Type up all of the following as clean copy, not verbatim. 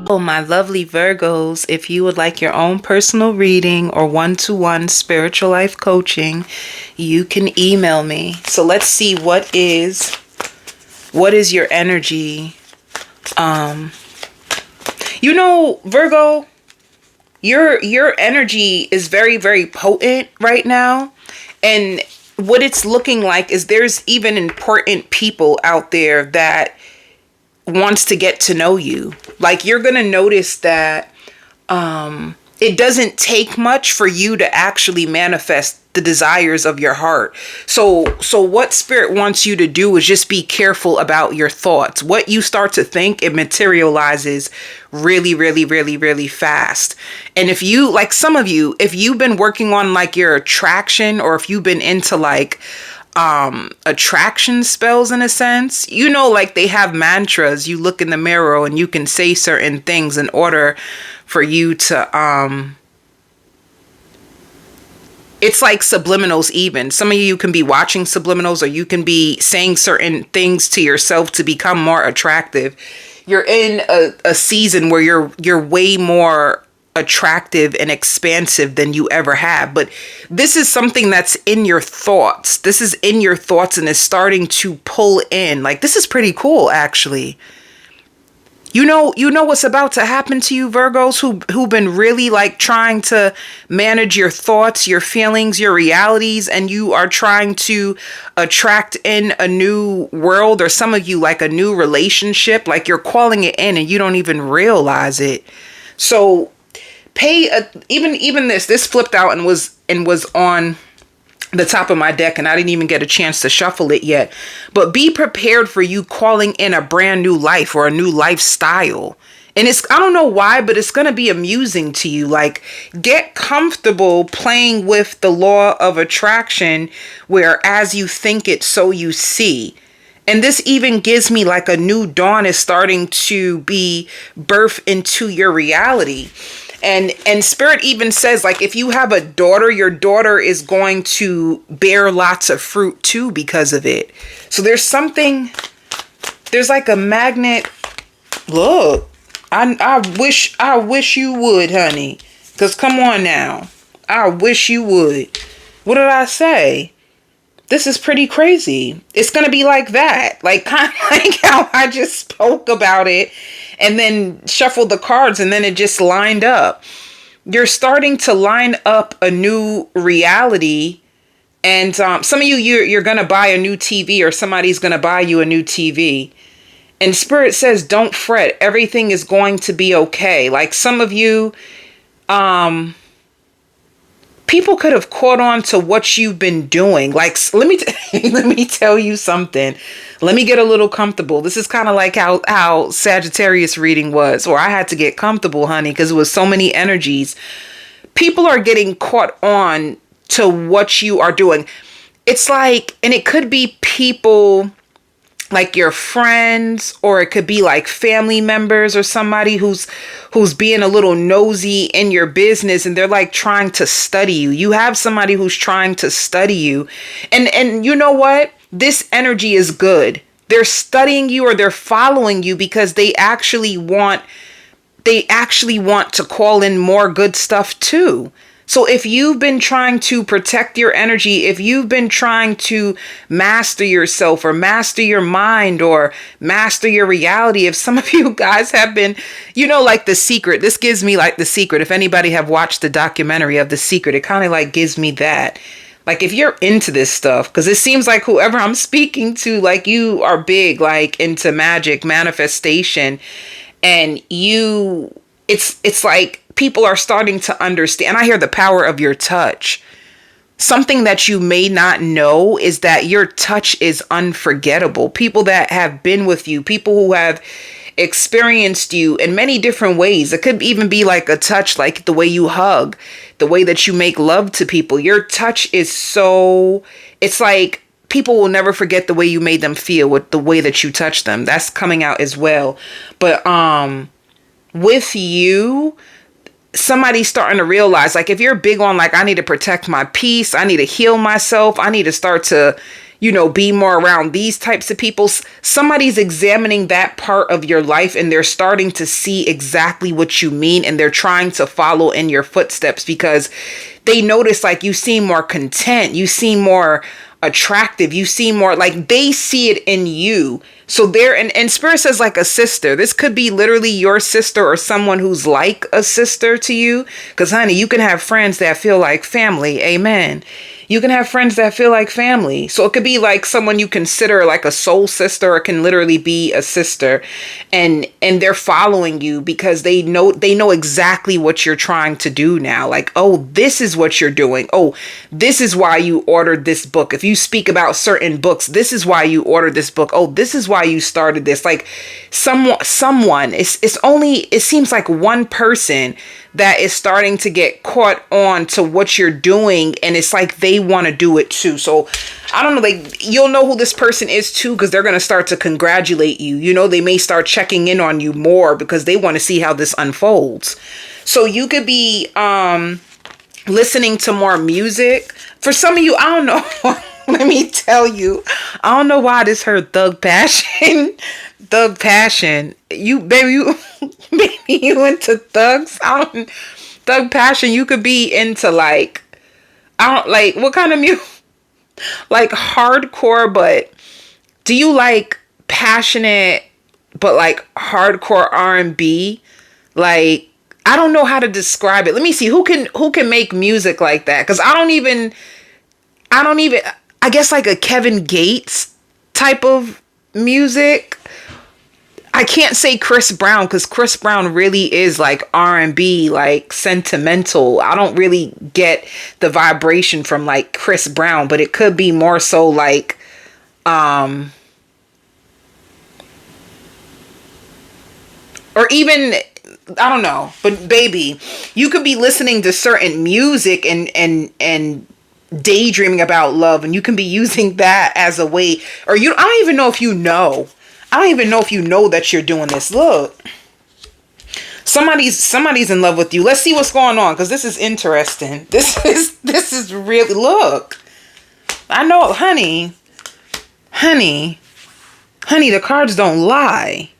Oh, my lovely Virgos, if you would like your own personal reading or one-to-one spiritual life coaching, you can email me. So let's see what is your energy. Virgo, your energy is very, very potent right now. And what it's looking like is there's even important people out there that wants to get to know you. Like, you're going to notice that it doesn't take much for you to actually manifest the desires of your heart. So what spirit wants you to do is just be careful about your thoughts. What you start to think, it materializes really, really, really, really fast. And if you, like some of you, if you've been working on like your attraction, or if you've been into like attraction spells in a sense, like they have mantras. You look in the mirror and you can say certain things in order for you to it's like subliminals. Even some of you can be watching subliminals, or you can be saying certain things to yourself to become more attractive. You're in a season where you're way more attractive and expansive than you ever have. But this is something that's in your thoughts. This is in your thoughts and is starting to pull in. Like, this is pretty cool, actually. You know what's about to happen to you, Virgos, who've been really like trying to manage your thoughts, your feelings, your realities, and you are trying to attract in a new world, or some of you like a new relationship, like you're calling it in and you don't even realize it. So even this flipped out and was on the top of my deck, and I didn't even get a chance to shuffle it yet. But be prepared for you calling in a brand new life or a new lifestyle. And I don't know why, but it's going to be amusing to you. Like, get comfortable playing with the law of attraction, where as you think it, so you see. And this even gives me like a new dawn is starting to be birthed into your reality. And Spirit even says, like, if you have a daughter, your daughter is going to bear lots of fruit too because of it. So there's like a magnet. Look, I wish you would, honey. Because come on now. I wish you would. What did I say? This is pretty crazy. It's going to be like that. Like, kind of like how I just spoke about it and then shuffled the cards and then it just lined up. You're starting to line up a new reality. And some of you're going to buy a new TV, or somebody's going to buy you a new TV. And Spirit says, don't fret. Everything is going to be okay. Like, some of you, people could have caught on to what you've been doing. Like, let me tell you something. Let me get a little comfortable. This is kind of like how Sagittarius reading was, or I had to get comfortable, honey, because it was so many energies. People are getting caught on to what you are doing. It's like, and it could be people like your friends, or it could be like family members, or somebody who's being a little nosy in your business, and they're like trying to study you. You have somebody who's trying to study you. And you know what? This energy is good. They're studying you, or they're following you because they actually want to call in more good stuff too. So if you've been trying to protect your energy, if you've been trying to master yourself, or master your mind, or master your reality, if some of you guys have been, like The Secret, this gives me like The Secret. If anybody have watched the documentary of The Secret, it kind of like gives me that. Like, if you're into this stuff, because it seems like whoever I'm speaking to, like, you are big, like, into magic, manifestation, and it's like people are starting to understand. I hear the power of your touch. Something that you may not know is that your touch is unforgettable. People that have been with you, people who have experienced you in many different ways. It could even be like a touch, like the way you hug, the way that you make love to people. Your touch is it's like people will never forget the way you made them feel with the way that you touch them. That's coming out as well. But with you, somebody's starting to realize, like, if you're big on, like, I need to protect my peace, I need to heal myself, I need to start to, be more around these types of people. Somebody's examining that part of your life and they're starting to see exactly what you mean, and they're trying to follow in your footsteps because they notice like you seem more content, you seem more attractive, you seem more like they see it in you. So there, and Spirit says like a sister. This could be literally your sister or someone who's like a sister to you. Because honey, you can have friends that feel like family. Amen. You can have friends that feel like family. So it could be like someone you consider like a soul sister, or it can literally be a sister. And they're following you because they know exactly what you're trying to do now. Like, oh, this is what you're doing. Oh, this is why you ordered this book. If you speak about certain books, this is why you ordered this book. Oh, this is why you started this. Like someone, it seems like one person that is starting to get caught on to what you're doing, and it's like they want to do it too. So I don't know, like you'll know who this person is too, because they're going to start to congratulate you. They may start checking in on you more because they want to see how this unfolds. So you could be listening to more music. For some of you, I don't know. Let me tell you, I don't know why I just heard Thug Passion. Thug Passion. Baby, you into thugs? Thug Passion. You could be into like, what kind of music? Like hardcore, but do you like passionate, but like hardcore R&B? Like, I don't know how to describe it. Let me see who can make music like that. Cause I don't even, I guess like a Kevin Gates type of music. I can't say Chris Brown because Chris Brown really is like R&B, like sentimental. I don't really get the vibration from like Chris Brown, but it could be more so like, or even, I don't know, but baby, you could be listening to certain music and daydreaming about love, and you can be using that as a way, or I don't even know if you know. I don't even know if you know that you're doing this. Look, somebody's in love with you. Let's see what's going on, because this is interesting. This is really, look. I know, honey, the cards don't lie.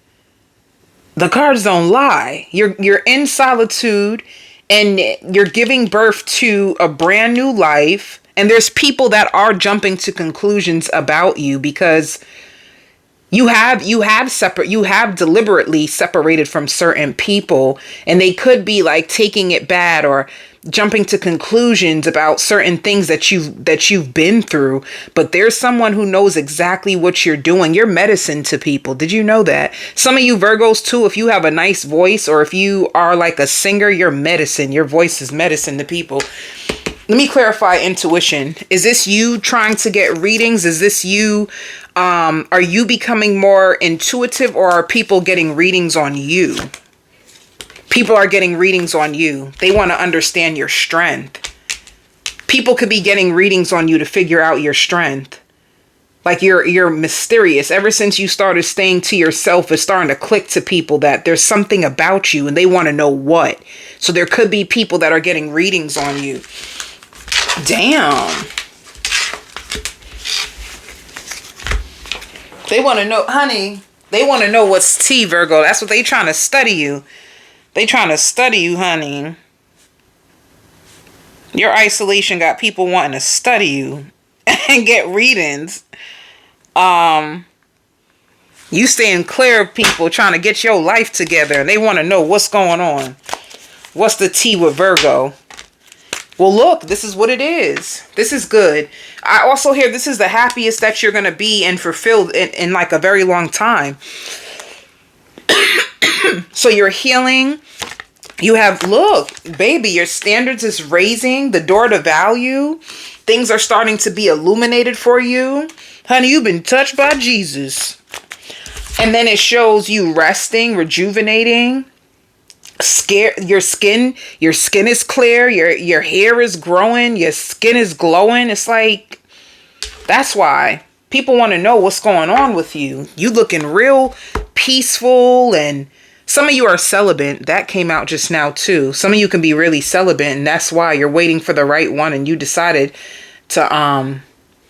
The cards don't lie. You're in solitude and you're giving birth to a brand new life. And there's people that are jumping to conclusions about you because you have deliberately separated from certain people, and they could be like taking it bad or jumping to conclusions about certain things that you've been through. But there's someone who knows exactly what you're doing. You're medicine to people. Did you know that? Some of you Virgos too, if you have a nice voice or if you are like a singer, you're medicine. Your voice is medicine to people. Let me clarify intuition. Is this you trying to get readings? Is this you? Are you becoming more intuitive, or are people getting readings on you? People are getting readings on you. They want to understand your strength. People could be getting readings on you to figure out your strength. Like you're mysterious. Ever since you started staying to yourself, it's starting to click to people that there's something about you and they want to know what. So there could be people that are getting readings on you. Damn. They want to know, honey, they want to know what's tea, Virgo. That's what they trying to study you. They trying to study you, honey. Your isolation got people wanting to study you and get readings. You staying clear of people trying to get your life together, and they want to know what's going on. What's the tea with Virgo? Well, look, this is what it is. This is good. I also hear this is the happiest that you're going to be and fulfilled in like a very long time. So you're healing. You have, look, baby, your standards is raising. The door to value. Things are starting to be illuminated for you. Honey, you've been touched by Jesus. And then it shows you resting, rejuvenating. Your skin is clear, your hair is growing, your skin is glowing. It's like, that's why people want to know what's going on with you. You looking real peaceful, and some of you are celibate. That came out just now too. Some of you can be really celibate, and that's why you're waiting for the right one, and you decided to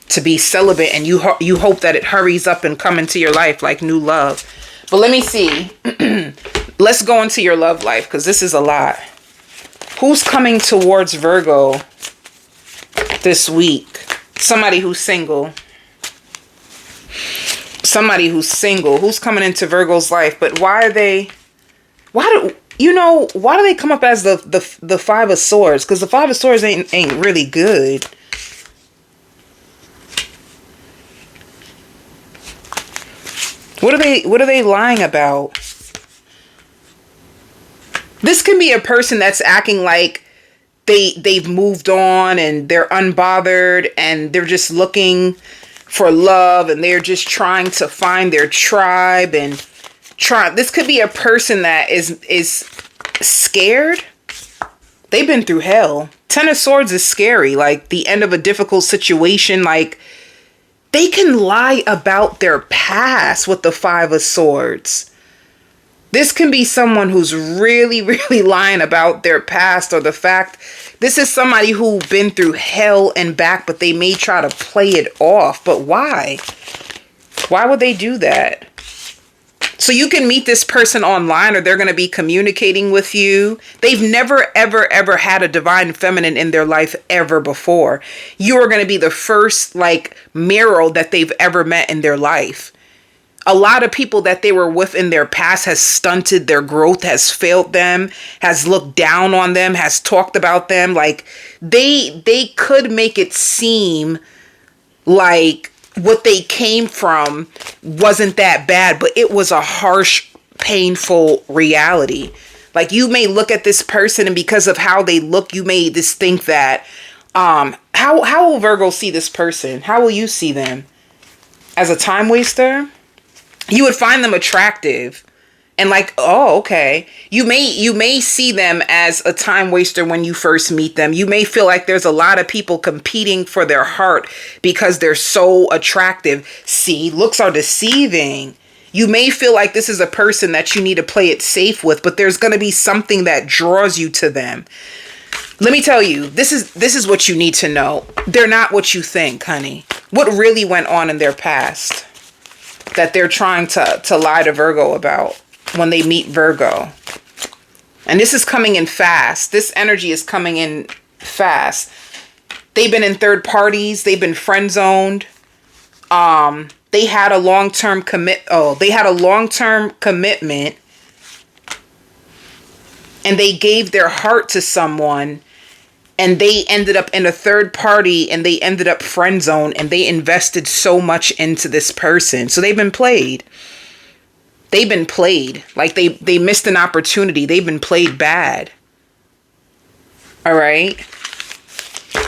to be celibate, and you hope that it hurries up and come into your life like new love. But let me see. Let's go into your love life, because this is a lot. Who's coming towards Virgo this week? Somebody who's single. Somebody who's single. Who's coming into Virgo's life? But why do they come up as the Five of Swords? Because the Five of Swords ain't really good. What are they lying about? This can be a person that's acting like they've moved on and they're unbothered and they're just looking for love and they're just trying to find their tribe and this could be a person that is scared. They've been through hell. Ten of Swords is scary, like the end of a difficult situation. Like, they can lie about their past with the Five of Swords. This can be someone who's really, really lying about their past, or the fact this is somebody who's been through hell and back, but they may try to play it off. But why? Why would they do that? So you can meet this person online, or they're going to be communicating with you. They've never, ever, ever had a divine feminine in their life ever before. You are going to be the first mirror that they've ever met in their life. A lot of people that they were with in their past has stunted their growth, has failed them, has looked down on them, has talked about them. Like, they could make it seem like what they came from wasn't that bad, but it was a harsh, painful reality. Like, you may look at this person, and because of how they look, you may just think that, how will Virgo see this person? How will you see them? As a time waster? You would find them attractive and oh, okay. You may see them as a time waster when you first meet them. You may feel like there's a lot of people competing for their heart because they're so attractive. See, looks are deceiving. You may feel like this is a person that you need to play it safe with, but there's going to be something that draws you to them. Let me tell you, this is what you need to know. They're not what you think, honey. What really went on in their past that they're trying to lie to Virgo about when they meet Virgo. And this is coming in fast. This energy is coming in fast. They've been in third parties. They've been friend zoned. They had a long-term commitment, and they gave their heart to someone, and they ended up in a third party, and they ended up friend zoned, and they invested so much into this person. So they've been played. They've been played. Like, they missed an opportunity. They've been played bad. All right?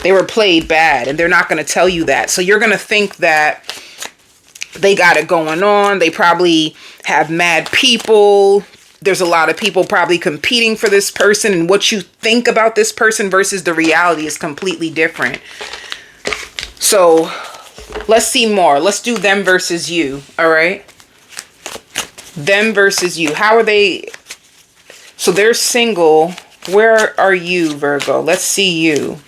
They were played bad, and they're not going to tell you that. So you're going to think that they got it going on. They probably have mad people. There's a lot of people probably competing for this person, and what you think about this person versus the reality is completely different. So let's see more. Let's do them versus you. All right. Them versus you. How are they? So they're single. Where are you, Virgo? Let's see you.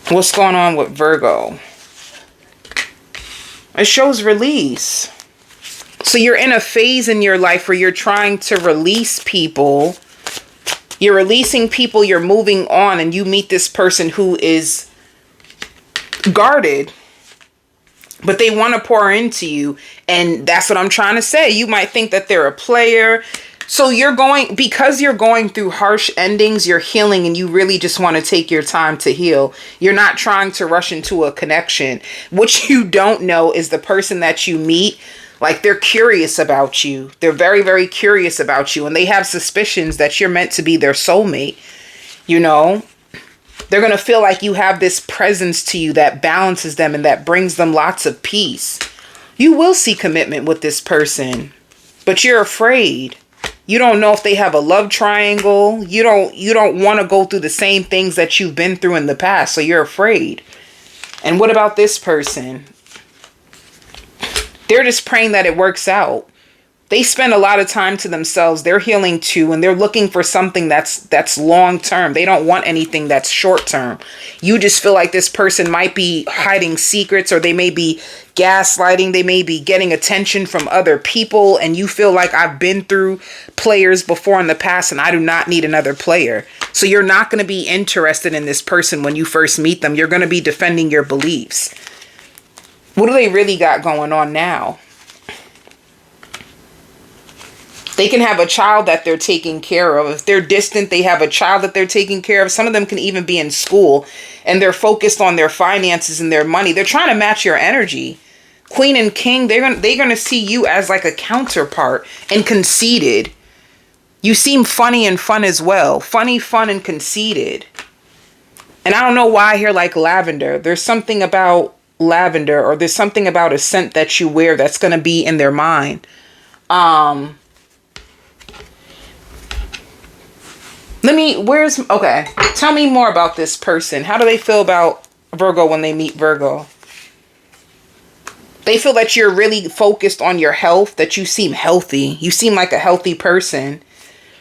What's going on with Virgo? It shows release. So you're in a phase in your life where you're trying to release people. You're releasing people, you're moving on, and you meet this person who is guarded, but they want to pour into you. And that's what I'm trying to say. You might think that they're a player. So because you're going through harsh endings, you're healing, and you really just want to take your time to heal. You're not trying to rush into a connection. What you don't know is the person that you meet, like, they're curious about you. They're very, very curious about you. And they have suspicions that you're meant to be their soulmate. You know, they're going to feel like you have this presence to you that balances them and that brings them lots of peace. You will see commitment with this person, but you're afraid. You don't know if they have a love triangle. You don't want to go through the same things that you've been through in the past. So you're afraid. And what about this person? They're just praying that it works out. They spend a lot of time to themselves. They're healing too, and they're looking for something that's long term. They don't want anything that's short term. You just feel like this person might be hiding secrets, or they may be gaslighting. They may be getting attention from other people, and you feel like, I've been through players before in the past and I do not need another player. So you're not going to be interested in this person when you first meet them. You're going to be defending your beliefs. What do they really got going on now? They can have a child that they're taking care of. If they're distant, they have a child that they're taking care of. Some of them can even be in school and they're focused on their finances and their money. They're trying to match your energy. Queen and King, they're gonna see you as like a counterpart and conceited. You seem funny and fun as well. Funny, fun, and conceited. And I don't know why I hear like lavender. There's something about lavender, or there's something about a scent that you wear that's gonna be in their mind. Okay. Tell me more about this person. How do they feel about Virgo when they meet Virgo? They feel that you're really focused on your health, that you seem healthy. You seem like a healthy person.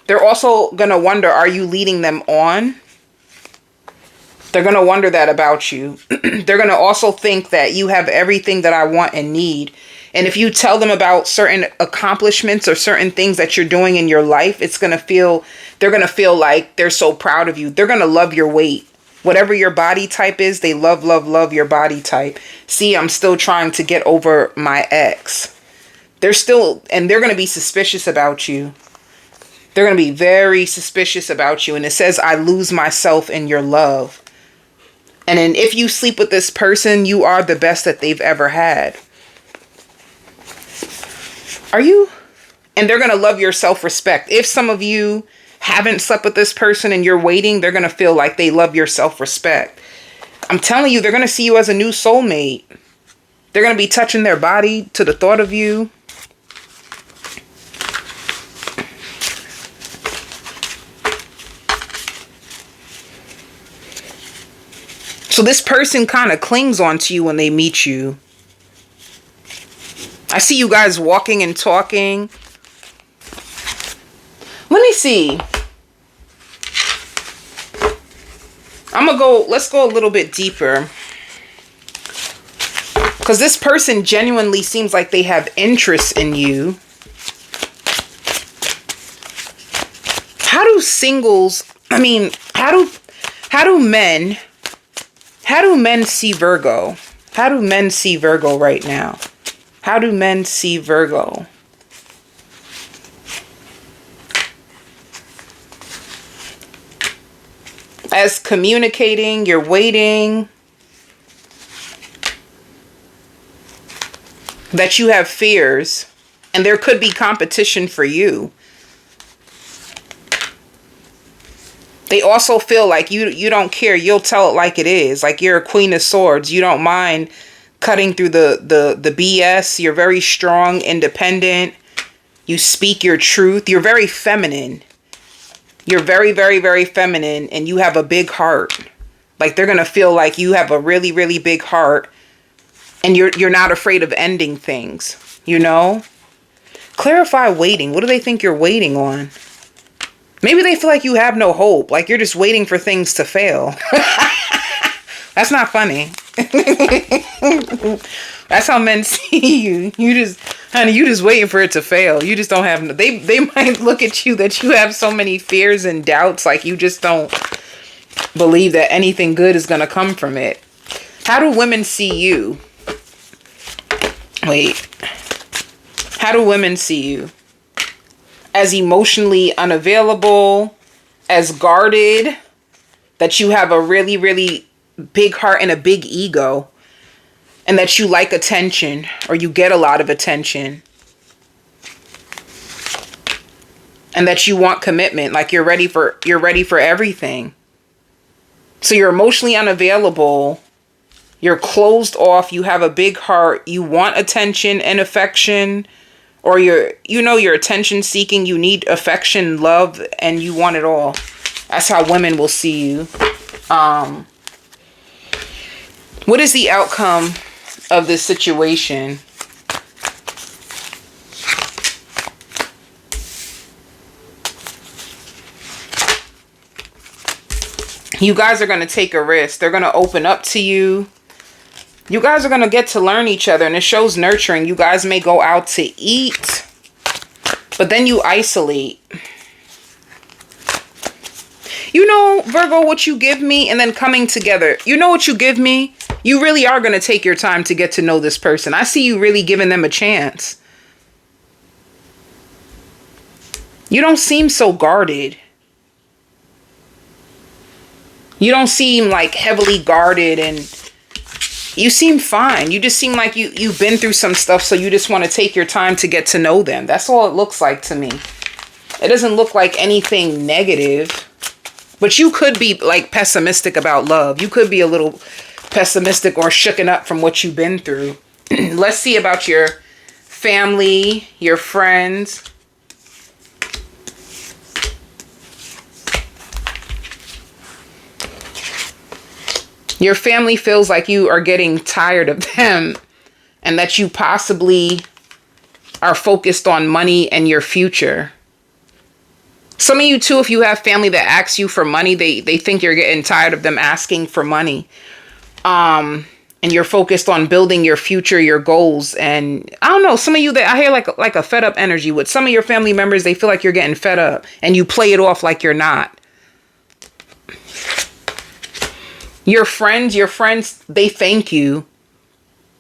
They're also going to wonder, are you leading them on? They're going to wonder that about you. They're going to also think that you have everything that I want and need. And if you tell them about certain accomplishments or certain things that you're doing in your life, they're going to feel like they're so proud of you. They're going to love your weight. Whatever your body type is, they love, love, love your body type. See, I'm still trying to get over my ex. They're going to be suspicious about you. They're going to be very suspicious about you. And it says, I lose myself in your love. And then if you sleep with this person, you are the best that they've ever had. Are you? And they're going to love your self-respect. If some of you haven't slept with this person and you're waiting, they're going to feel like they love your self-respect. I'm telling you, they're going to see you as a new soulmate. They're going to be touching their body to the thought of you. So this person kind of clings onto you when they meet you. I see you guys walking and talking. Let me see. Let's go a little bit deeper. Because this person genuinely seems like they have interest in you. How do men see Virgo? How do men see Virgo right now? How do men see Virgo? As communicating, you're waiting. That you have fears. And there could be competition for you. They also feel like you don't care. You'll tell it like it is. Like you're a Queen of Swords. You don't mind cutting through the BS. You're very strong, independent. You speak your truth. You're very feminine. You're very, very, very feminine, and you have a big heart. Like they're going to feel like you have a really, really big heart, and you're not afraid of ending things, you know? Clarify waiting. What do they think you're waiting on? Maybe they feel like you have no hope, like you're just waiting for things to fail. That's not funny. That's how men see you. You just waiting for it to fail. You just don't have, they might look at you that you have so many fears and doubts, like you just don't believe that anything good is going to come from it. How do women see you? Wait. How do women see you? As emotionally unavailable, as guarded, that you have a really, really big heart and a big ego, and that you like attention, or you get a lot of attention, and that you want commitment, like you're ready for everything. So you're emotionally unavailable, you're closed off, you have a big heart, you want attention and affection, or you're attention seeking, you need affection, love, and you want it all. That's how women will see you. What is the outcome of this situation? You guys are going to take a risk. They're going to open up to you. You guys are going to get to learn each other, and it shows nurturing. You guys may go out to eat, but then you isolate. You know, Virgo, what you give me, and then coming together. You know what you give me? You really are going to take your time to get to know this person. I see you really giving them a chance. You don't seem so guarded. You don't seem like heavily guarded, and you seem fine. You just seem like you've been through some stuff, so you just want to take your time to get to know them. That's all it looks like to me. It doesn't look like anything negative. But you could be like pessimistic about love. You could be a little pessimistic or shooken up from what you've been through. Let's see about your family, your friends. Your family feels like you are getting tired of them, and that you possibly are focused on money and your future. Some of you too, if you have family that asks you for money, they think you're getting tired of them asking for money. And you're focused on building your future, your goals. And I don't know, some of you that I hear like a fed up energy with some of your family members, they feel like you're getting fed up and you play it off like you're not. Your friends, they thank you.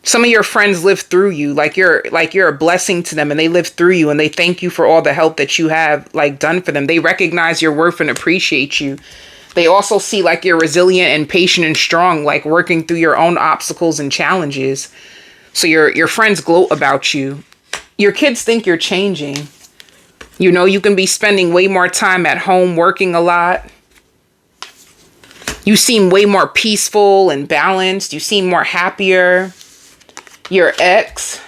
Some of your friends live through you, like you're a blessing to them, and they live through you, and they thank you for all the help that you have like done for them. They recognize your worth and appreciate you. They also see like you're resilient and patient and strong, like working through your own obstacles and challenges. So your friends gloat about you. Your kids think you're changing. You know, you can be spending way more time at home, working a lot. You seem way more peaceful and balanced. You seem more happier. Your ex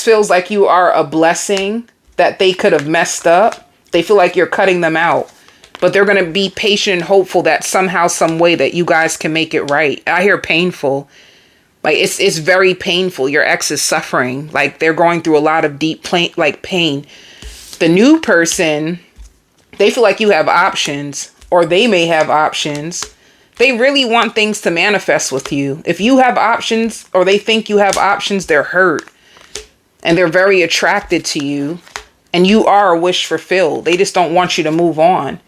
feels like you are a blessing that they could have messed up. They feel like you're cutting them out, but they're going to be patient and hopeful that somehow, some way that you guys can make it right. I hear painful. Like it's very painful. Your ex is suffering. Like they're going through a lot of deep pain. The new person, they feel like you have options, or they may have options. They really want things to manifest with you. If you have options, or they think you have options, they're hurt. And they're very attracted to you. And you are a wish fulfilled. They just don't want you to move on.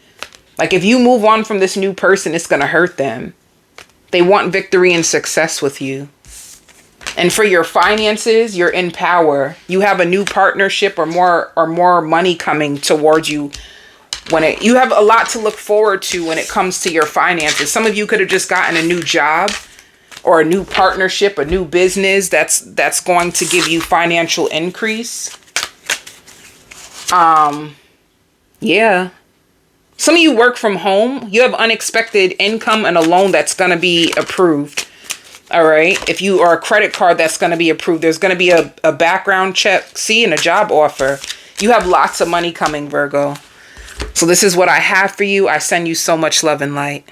Like if you move on from this new person, it's going to hurt them. They want victory and success with you. And for your finances, you're in power. You have a new partnership or more money coming towards you. You have a lot to look forward to when it comes to your finances. Some of you could have just gotten a new job or a new partnership, a new business that's going to give you financial increase. Yeah. Some of you work from home. You have unexpected income and a loan that's going to be approved. All right. If you are a credit card that's going to be approved, there's going to be a background check, and a job offer. You have lots of money coming, Virgo. So this is what I have for you. I send you so much love and light.